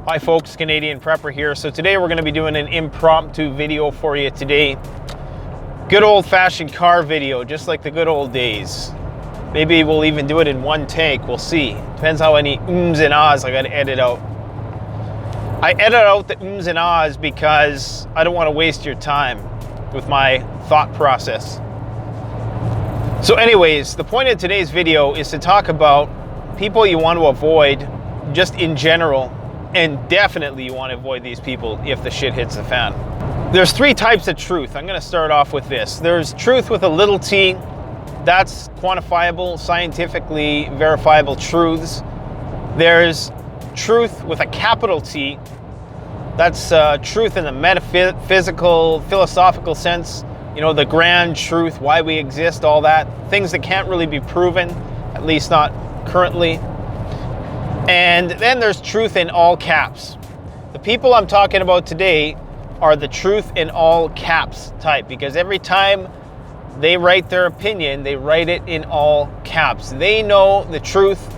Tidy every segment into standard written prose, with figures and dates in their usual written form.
Hi folks, Canadian Prepper here. So today we're going to be doing an impromptu video for you today. Good old-fashioned car video, just like the good old days. Maybe we'll even do it in one take, we'll see. Depends how many ums and ahs I got to edit out. I edit out the ums and ahs because I don't want to waste your time with my thought process. So anyways, the point of today's video is to talk about people you want to avoid just in general. And definitely you want to avoid these people if the shit hits the fan. There's three types of truth. I'm going to start off with this. There's truth with a little t. That's quantifiable, scientifically verifiable truths. There's truth with a capital T. That's truth in the metaphysical, philosophical sense. You know, the grand truth, why we exist, all that. Things that can't really be proven, at least not currently. And then there's truth in all caps. The people I'm talking about today are the truth in all caps type, because every time they write their opinion, they write it in all caps. They know the truth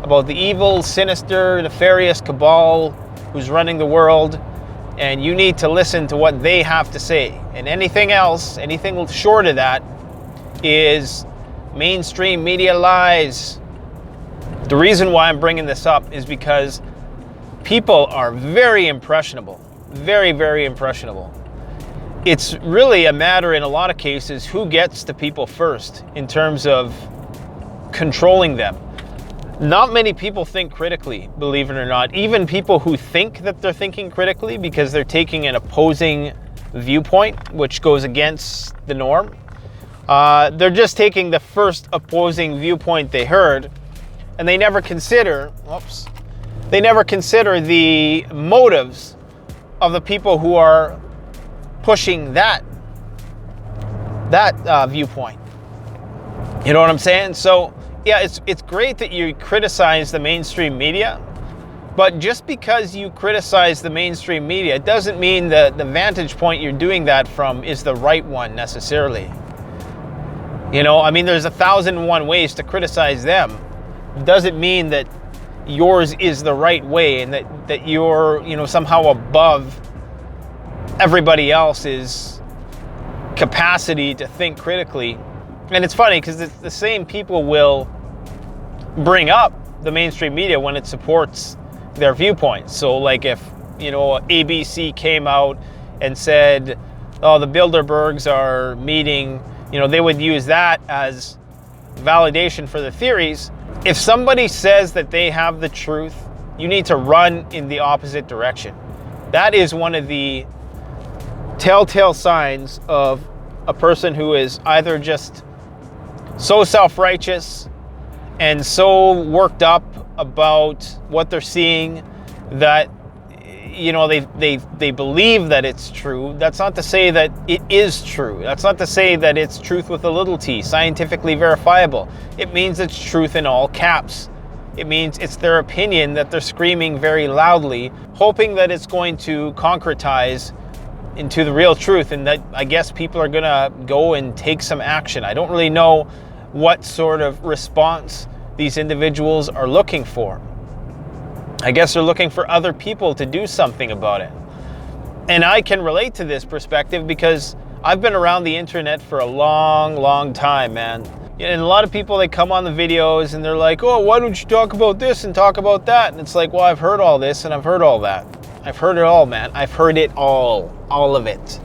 about the evil, sinister, nefarious cabal who's running the world, and you need to listen to what they have to say. And anything else, anything short of that, is mainstream media lies. The reason why I'm bringing this up is because people are very impressionable, very, very impressionable. It's really a matter in a lot of cases who gets to people first in terms of controlling them. Not many people think critically, believe it or not. Even people who think that they're thinking critically because they're taking an opposing viewpoint, which goes against the norm. They're just taking the first opposing viewpoint they heard, and they never consider, they never consider the motives of the people who are pushing that viewpoint. You know what I'm saying? So yeah, it's great that you criticize the mainstream media, but just because you criticize the mainstream media, it doesn't mean that the vantage point you're doing that from is the right one necessarily. You know, I mean, there's 1,001 ways to criticize them. Doesn't mean that yours is the right way and that you're, you know, somehow above everybody else's capacity to think critically. And it's funny because the same people will bring up the mainstream media when it supports their viewpoints. So like if, you know, ABC came out and said, oh, the Bilderbergs are meeting, you know, they would use that as validation for the theories. If somebody says that they have the truth, you need to run in the opposite direction. That is one of the telltale signs of a person who is either just so self-righteous and so worked up about what they're seeing that, you know, they believe that it's true. That's not to say that it is true. That's not to say that it's truth with a little t, scientifically verifiable. It means it's truth in all caps. It means it's their opinion that they're screaming very loudly, hoping that it's going to concretize into the real truth, and that I guess people are gonna go and take some action. I don't really know what sort of response these individuals are looking for. I guess they're looking for other people to do something about it. And I can relate to this perspective because I've been around the internet for a long, long time, man. And a lot of people, they come on the videos and they're like, oh, why don't you talk about this and talk about that? And it's like, well, I've heard all this and I've heard all that. I've heard it all, man. I've heard it all of it.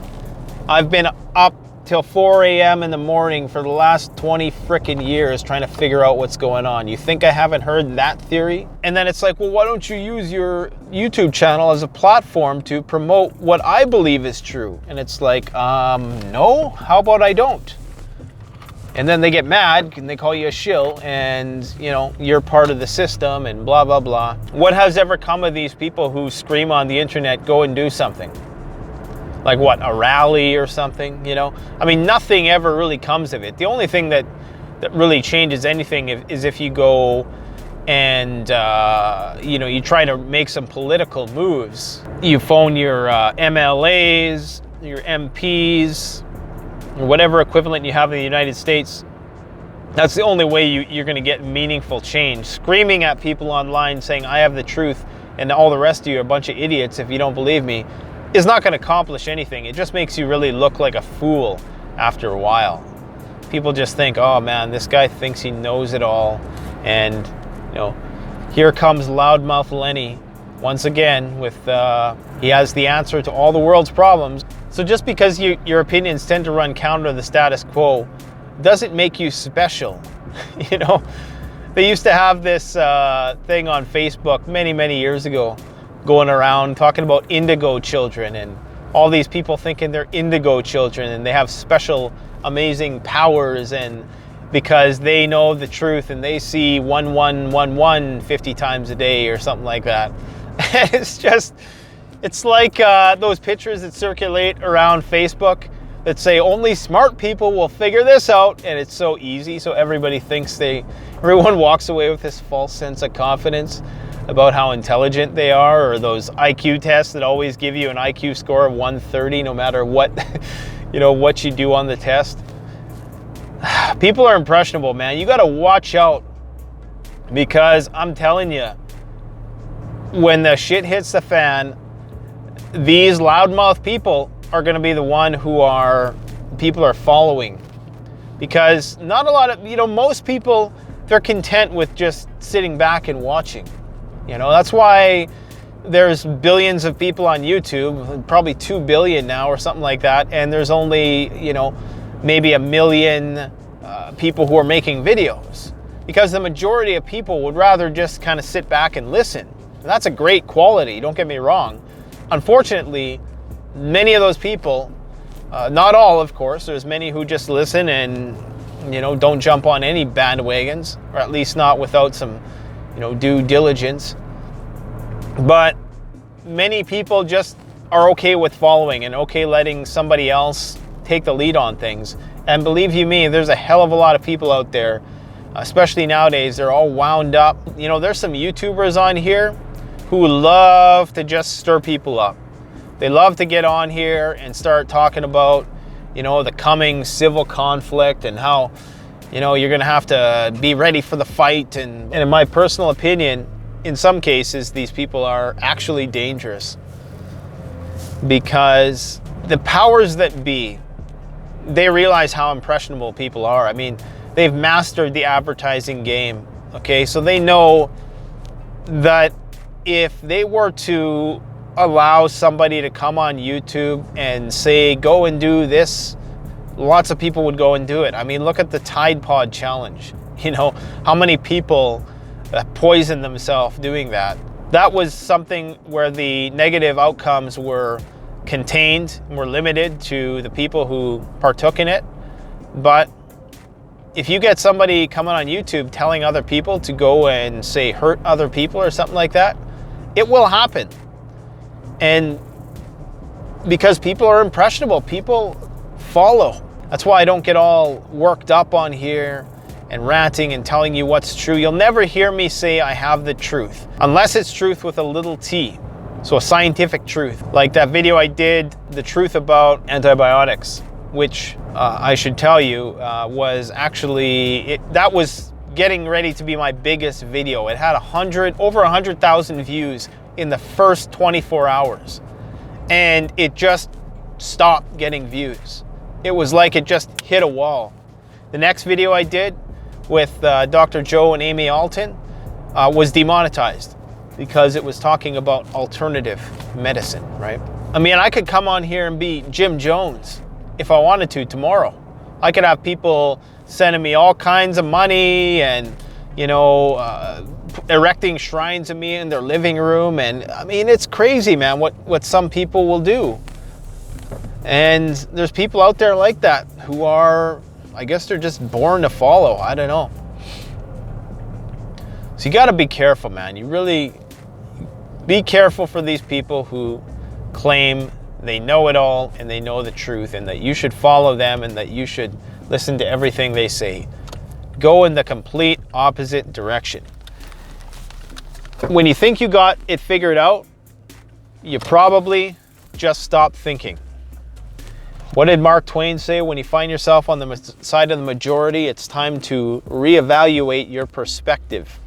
I've been up till 4 a.m. in the morning for the last 20 frickin' years trying to figure out what's going on. You think I haven't heard that theory? And then it's like, well, why don't you use your YouTube channel as a platform to promote what I believe is true? And it's like, no, how about I don't? And then they get mad and they call you a shill and, you know, you're part of the system and blah, blah, blah. What has ever come of these people who scream on the internet, go and do something? Like what, a rally or something, you know? I mean, nothing ever really comes of it. The only thing that really changes anything is if you go and, you know, you try to make some political moves. You phone your MLAs, your MPs, or whatever equivalent you have in the United States. That's the only way you're going to get meaningful change. Screaming at people online saying, I have the truth, and all the rest of you are a bunch of idiots if you don't believe me, is not going to accomplish anything. It just makes you really look like a fool after a while. People just think, oh man, this guy thinks he knows it all, and here comes loudmouth Lenny once again with he has the answer to all the world's problems. So just because your opinions tend to run counter to the status quo doesn't make you special. They used to have this thing on Facebook many years ago going around talking about indigo children, and all these people thinking they're indigo children and they have special amazing powers, and because they know the truth and they see 1111 50 times a day or something like that. It's like those pictures that circulate around Facebook that say only smart people will figure this out, and it's so easy, so everyone walks away with this false sense of confidence about how intelligent they are, or those IQ tests that always give you an IQ score of 130 no matter what what you do on the test. People are impressionable, man. You got to watch out, because I'm telling you, when the shit hits the fan, these loudmouth people are going to be the one who people are following. Because not a lot of, most people, they're content with just sitting back and watching. That's why there's billions of people on YouTube, probably 2 billion now or something like that, and there's only, maybe 1 million people who are making videos. Because the majority of people would rather just kind of sit back and listen. And that's a great quality, don't get me wrong. Unfortunately, many of those people, not all of course, there's many who just listen and don't jump on any bandwagons, or at least not without some due diligence. But many people just are okay with following and okay letting somebody else take the lead on things. And believe you me, there's a hell of a lot of people out there, especially nowadays, they're all wound up. There's some YouTubers on here who love to just stir people up. They love to get on here and start talking about, the coming civil conflict and how, you're going to have to be ready for the fight. And in my personal opinion, in some cases, these people are actually dangerous, because the powers that be, they realize how impressionable people are. I mean, they've mastered the advertising game, okay? So they know that if they were to allow somebody to come on YouTube and say, go and do this, lots of people would go and do it. I mean, look at the Tide Pod challenge. How many people poison themselves doing that? That was something where the negative outcomes were contained and were limited to the people who partook in it. But if you get somebody coming on YouTube telling other people to go and say hurt other people or something like that, it will happen. And because people are impressionable, people follow. That's why I don't get all worked up on here and ranting and telling you what's true. You'll never hear me say I have the truth, unless it's truth with a little t. So a scientific truth, like that video I did, the truth about antibiotics, which I should tell you was actually, that was getting ready to be my biggest video. It had over 100,000 views in the first 24 hours. And it just stopped getting views. It was like it just hit a wall. The next video I did with Dr. Joe and Amy Alton was demonetized because it was talking about alternative medicine, right? I mean, I could come on here and be Jim Jones if I wanted to tomorrow. I could have people sending me all kinds of money and, erecting shrines of me in their living room. And I mean, it's crazy, man, what some people will do. And there's people out there like that who are, I guess they're just born to follow. I don't know. So you got to be careful, man. You really be careful for these people who claim they know it all and they know the truth, and that you should follow them and that you should listen to everything they say. Go in the complete opposite direction. When you think you got it figured out, you probably just stop thinking. What did Mark Twain say? When you find yourself on the side of the majority, it's time to reevaluate your perspective,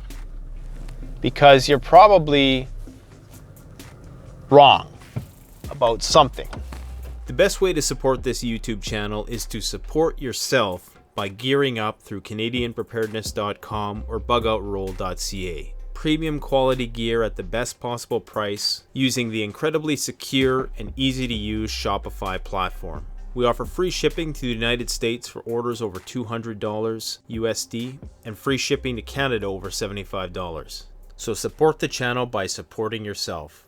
because you're probably wrong about something. The best way to support this YouTube channel is to support yourself by gearing up through CanadianPreparedness.com or BugoutRoll.ca. Premium quality gear at the best possible price using the incredibly secure and easy to use Shopify platform. We offer free shipping to the United States for orders over $200 USD and free shipping to Canada over $75. So support the channel by supporting yourself.